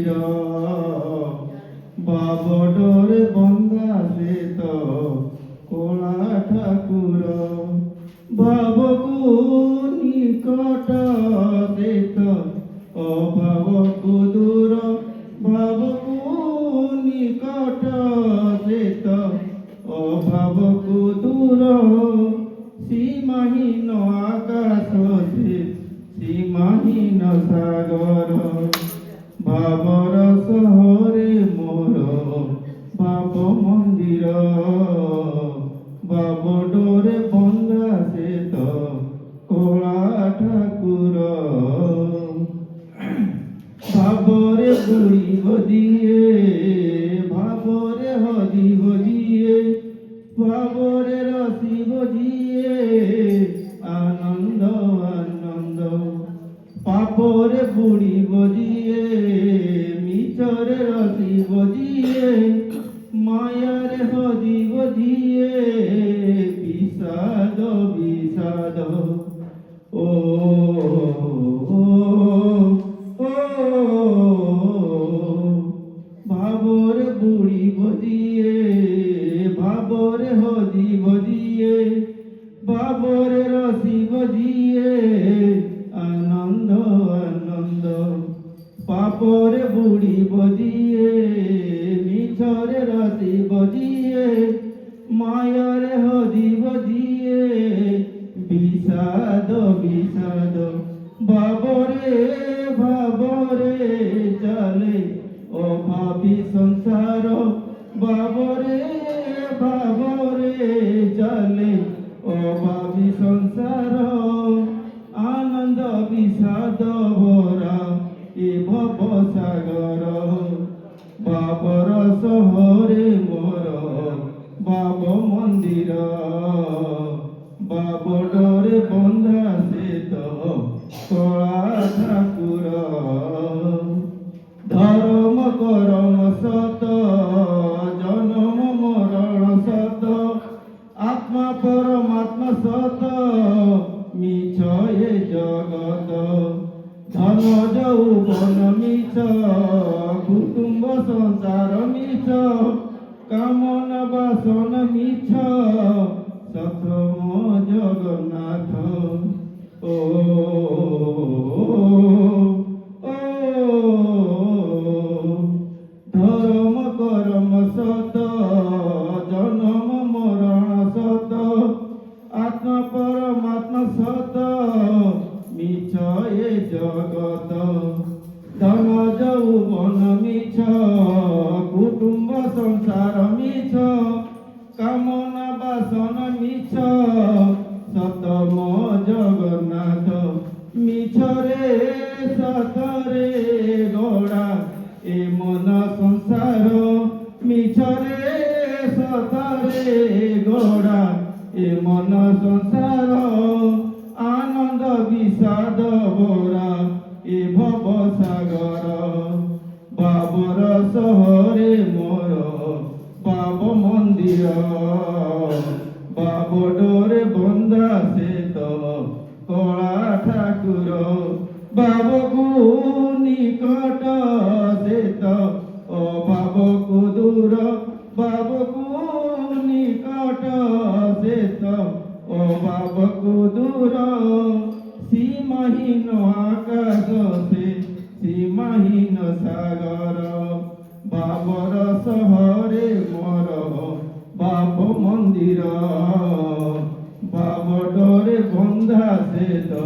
মন্দির বাবডরে বন্ধা সে তো কলা ঠাকুর ভাবকু নিকট সে তো অভাবকু দূর ভাবকু নিকট সে তো অভাবকু দূর সীমাহীন আকাশ সে সীমাহীন সাগর ভাবর শহরে মোর ভাব মন্দির বাবডরে বন্ধা সে তো কলা ঠাকুর ভাবরে বুড়ি বদিয়ে ভাবরে হদি বদিয়ে ভাবরে রসি বদিয়ে আনন্দ আনন্দ পাপরে বুড়ি বজিয়ে মিছরে রসি বজিয়ে মায়ারে হদি বজিয়ে বিষাদ বিষাদ ও ভাবরে বুড়ি বজিয়ে ভাবরে হদি বজিয়ে ভাবরে রসি বজিয়ে আনন্দ আনন্দ পাপরে বুড়ি বজিয়ে মিছরে রসি বজিয়ে মায়ারে হদি বজিয়ে বিষাদ বিষাদ ভাবরে ভাবরে চলে অভাবী সংসার ভাবরে ভাবরে চলে অভাবী সংসার আনন্দ বিষাদ ভরা এ ভব সাগর বাবর শহরে মোর বাব মন্দির বাবডরে বন্ধা সে তো কলা ঠাকুর ধর্ম করম সত জনম মরণ সত আত্মা পরমাত্মা সত মিছ এ জগত ধন যৌবন মিছ কুটুম্ব সংসার মিছ কামনা বাসন মিছ সতম জগন্নাথ ও ধর্ম করম সত জনম মরণ সত আত্মা পরমাত্মা সত মিছ এ জগত ধন যৌবন মিছ কুটুম্ব সংসার মিছ কামনা বাসন মিছ সতম জগন্নাথ মিছরে সতরে গড়া এ মন সংসার মিছরে সতরে গড়া এ মন সংসার আনন্দ বিষাদ ভরা এ ভব সাগর বাবর শহরে মোর বাব মন্দির বাবডরে বন্ধা সে তো কলা ঠাকুর বাবকু নিকট সে তো অভাবকু দূর বাবকু নিকট সে তো অভাবকু দূর সীমাহীন আকাশ সে সীমাহীন সাগর বাবর শহরে মোর বাব মন্দির বাবডরে বন্ধা সে তো